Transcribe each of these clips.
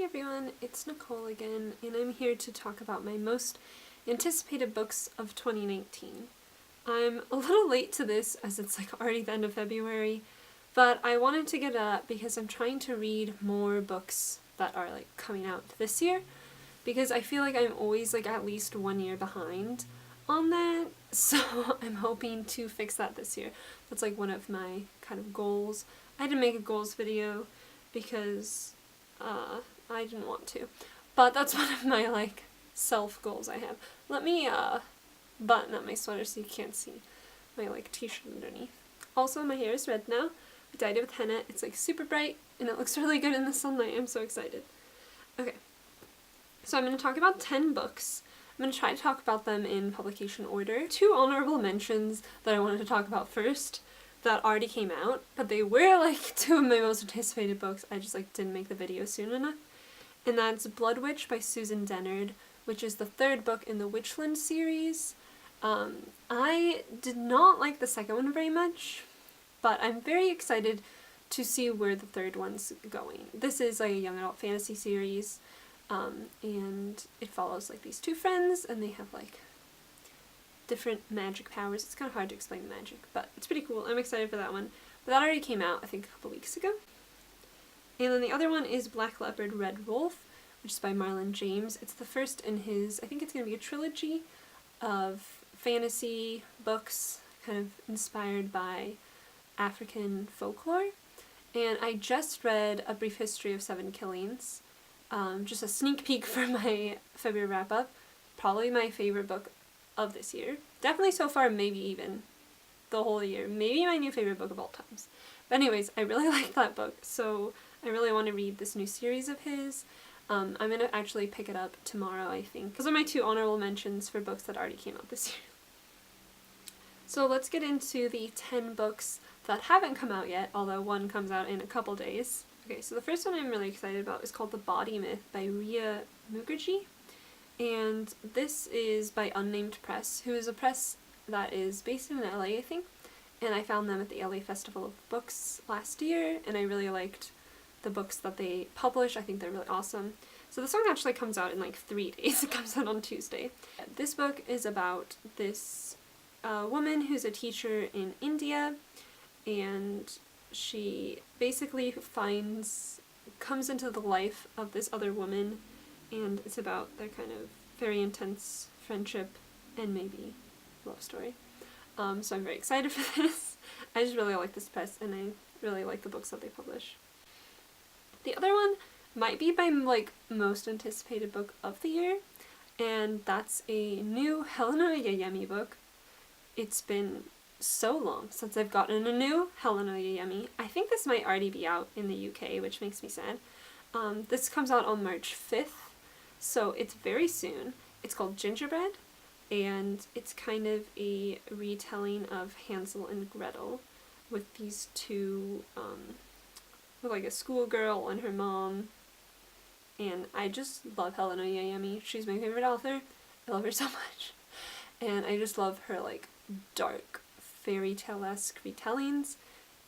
everyone, it's Nicole again, and I'm here to talk about my most anticipated books of 2019. I'm a little late to this as it's already the end of February, but I wanted to get it up because I'm trying to read more books that are coming out this year, because I feel like I'm always at least 1 year behind on that, so I'm hoping to fix that this year. That's one of my kind of goals. I had to make a goals video because I didn't want to, but that's one of my self goals I have. Let me button up my sweater so you can't see my t-shirt underneath. Also, my hair is red now. I dyed it with henna. It's super bright and it looks really good in the sunlight. I'm so excited. Okay, so I'm going to talk about 10 books. I'm going to try to talk about them in publication order. 2 honorable mentions that I wanted to talk about first that already came out, but they were 2 of my most anticipated books. I just didn't make the video soon enough. And that's Blood Witch by Susan Dennard, which is the 3rd book in the Witchland series. I did not like the second one very much, but I'm very excited to see where the 3rd one's going. This is a young adult fantasy series, and it follows these 2 friends, and they have different magic powers. It's kind of hard to explain the magic, but it's pretty cool. I'm excited for that one. But that already came out, I think, a couple weeks ago. And then the other one is Black Leopard, Red Wolf, which is by Marlon James. It's the first in his, I think it's going to be a trilogy of fantasy books, kind of inspired by African folklore. And I just read A Brief History of Seven Killings, just a sneak peek for my February wrap-up. Probably my favorite book of this year. Definitely so far, maybe even the whole year. Maybe my new favorite book of all times. But anyways, I really liked that book, so I really want to read this new series of his. I'm going to actually pick it up tomorrow, I think. Those are my 2 honorable mentions for books that already came out this year. So let's get into the 10 books that haven't come out yet, although one comes out in a couple days. Okay, so the first one I'm really excited about is called The Body Myth by Ria Mukherjee. And this is by Unnamed Press, who is a press that is based in LA, I think. And I found them at the LA Festival of Books last year, and I really liked the books that they publish. I think they're really awesome. So this one actually comes out in 3 days. It comes out on Tuesday. This book is about this woman who's a teacher in India, and she basically comes into the life of this other woman, and it's about their kind of very intense friendship and maybe love story. So I'm very excited for this. I just really like this press, and I really like the books that they publish. The other one might be my most anticipated book of the year, and that's a new Helena Oyeyemi book. It's been so long since I've gotten a new Helena Oyeyemi. I think this might already be out in the UK, which makes me sad. This comes out on March 5th, so it's very soon. It's called Gingerbread, and it's kind of a retelling of Hansel and Gretel with these 2, with a schoolgirl and her mom. And I just love Helena Oyeyemi. She's my favorite author. I love her so much. And I just love her dark fairy tale-esque retellings,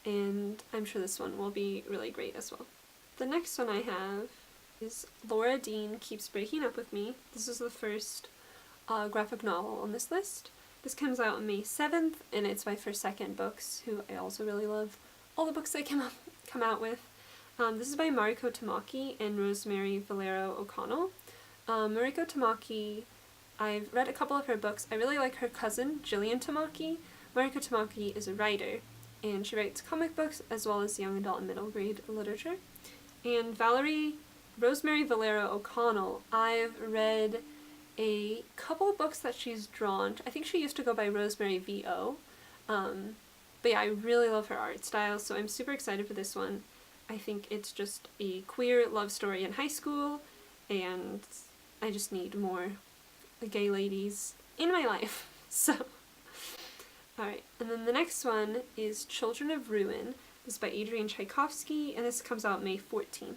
and I'm sure this one will be really great as well. The next one I have is Laura Dean Keeps Breaking Up With Me. This is the first graphic novel on this list. This comes out on May 7th, and it's by Forsaken Books, who I also really love all the books they come out with. This is by Mariko Tamaki and Rosemary Valero O'Connell. Mariko Tamaki, I've read a couple of her books. I really like her cousin, Jillian Tamaki. Mariko Tamaki is a writer, and she writes comic books as well as young adult and middle grade literature. And Rosemary Valero O'Connell, I've read a couple of books that she's drawn. I think she used to go by Rosemary V.O. But yeah, I really love her art style, so I'm super excited for this one. I think it's just a queer love story in high school, and I just need more gay ladies in my life. So, alright. And then the next one is Children of Ruin. This is by Adrian Tchaikovsky, and this comes out May 14th.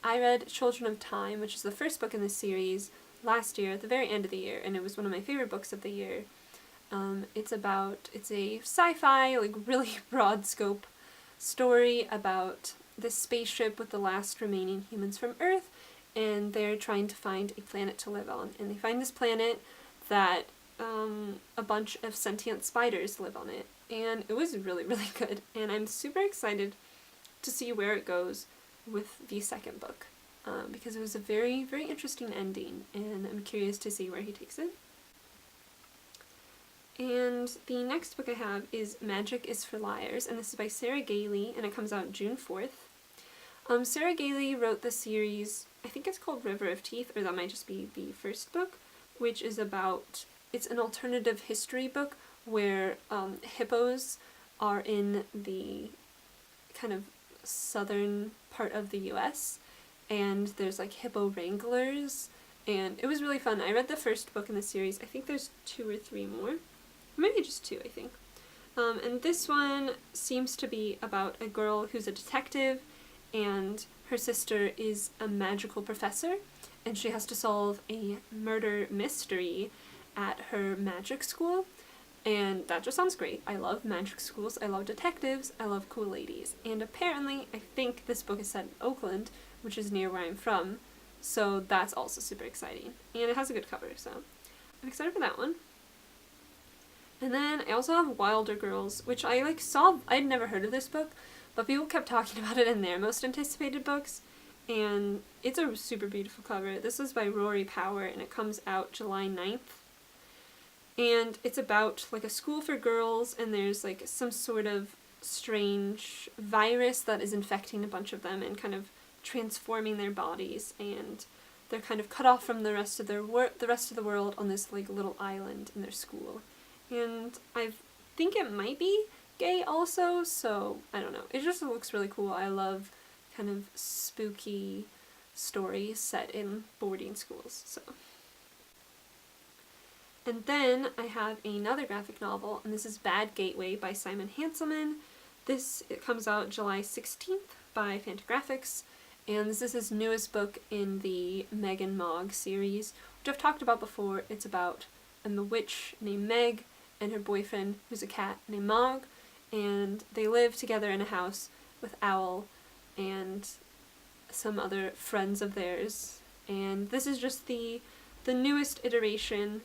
I read Children of Time, which is the first book in this series, last year, at the very end of the year, and it was one of my favorite books of the year. It's a sci-fi, really broad scope story about this spaceship with the last remaining humans from Earth, and they're trying to find a planet to live on. And they find this planet that a bunch of sentient spiders live on it. And it was really, really good. And I'm super excited to see where it goes with the second book. Because it was a very, very interesting ending, and I'm curious to see where he takes it. And the next book I have is Magic is for Liars, and this is by Sarah Gailey, and it comes out June 4th. Sarah Gailey wrote the series, I think it's called River of Teeth, or that might just be the first book, which is about, it's an alternative history book where hippos are in the kind of southern part of the US, and there's like hippo wranglers, and it was really fun. I read the first book in the series. I think there's 2 or 3 more. Maybe just 2, I think. And this one seems to be about a girl who's a detective, and her sister is a magical professor, and she has to solve a murder mystery at her magic school. And that just sounds great. I love magic schools, I love detectives, I love cool ladies. And apparently, I think this book is set in Oakland, which is near where I'm from, so that's also super exciting. And it has a good cover, so I'm excited for that one. And then I also have Wilder Girls, which I saw, I'd never heard of this book, but people kept talking about it in their most anticipated books, and it's a super beautiful cover. This is by Rory Power, and it comes out July 9th. And it's about like a school for girls, and there's like some sort of strange virus that is infecting a bunch of them and kind of transforming their bodies, and they're kind of cut off from the rest of the rest of the world on this like little island in their school. And I think it might be gay also, so I don't know. It just looks really cool. I love kind of spooky stories set in boarding schools, so. And then I have another graphic novel, and this is Bad Gateway by Simon Hanselman. It comes out July 16th by Fantagraphics, and this is his newest book in the Meg and Mog series, which I've talked about before. It's about a witch named Meg and her boyfriend, who's a cat, named Mog, and they live together in a house with Owl and some other friends of theirs. And this is just the newest iteration,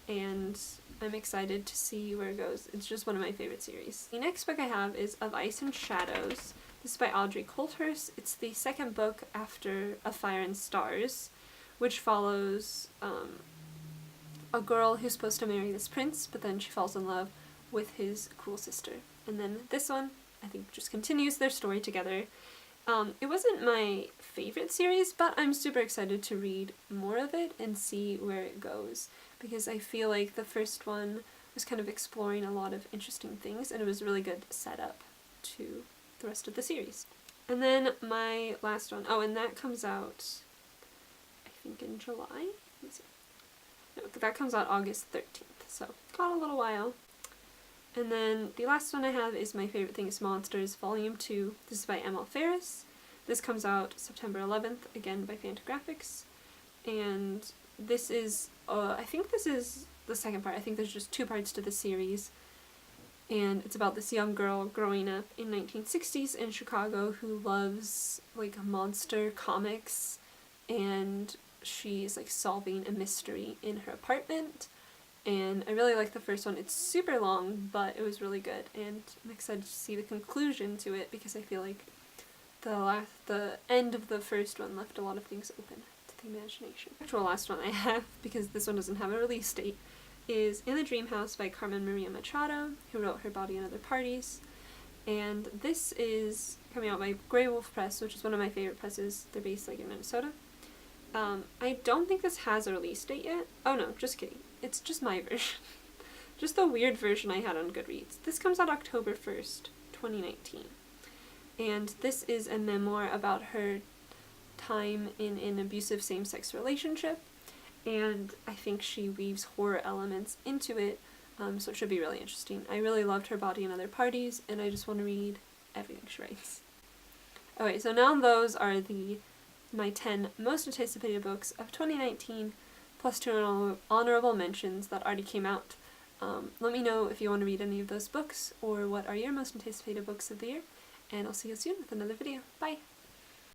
and I'm excited to see where it goes. It's just one of my favorite series. The next book I have is Of Ice and Shadows. This is by Audrey Coulthurst. It's the second book after A Fire and Stars, which follows a girl who's supposed to marry this prince, but then she falls in love with his cool sister. And then this one, I think, just continues their story together. It wasn't my favorite series, but I'm super excited to read more of it and see where it goes, because I feel like the first one was kind of exploring a lot of interesting things, and it was a really good setup to the rest of the series. And then my last one, and that comes out, I think, in July? Let me see. No, that comes out August 13th, so got a little while. And then the last one I have is My Favorite Things Monsters, Volume 2. This is by Emil Ferris. This comes out September 11th, again by Fantagraphics. And this is, I think this is the second part. I think there's just 2 parts to the series. And it's about this young girl growing up in 1960s in Chicago who loves like monster comics, and she's like solving a mystery in her apartment. And I really like the first one. It's super long, but it was really good, and I'm excited to see the conclusion to it, because I feel like the end of the first one left a lot of things open to the imagination. The actual last one I have, because this one doesn't have a release date, is In the Dream House by Carmen Maria Machado, who wrote Her Body and Other Parties. And this is coming out by Grey Wolf Press, which is one of my favorite presses. They're based like in Minnesota. I don't think this has a release date yet. Oh no, just kidding. It's just my version. Just the weird version I had on Goodreads. This comes out October 1st, 2019. And this is a memoir about her time in an abusive same-sex relationship. And I think she weaves horror elements into it, so it should be really interesting. I really loved Her Body and Other Parties, and I just want to read everything she writes. Okay, so now those are my 10 most anticipated books of 2019, plus 2 honorable mentions that already came out. Let me know if you want to read any of those books, or what are your most anticipated books of the year, and I'll see you soon with another video. Bye!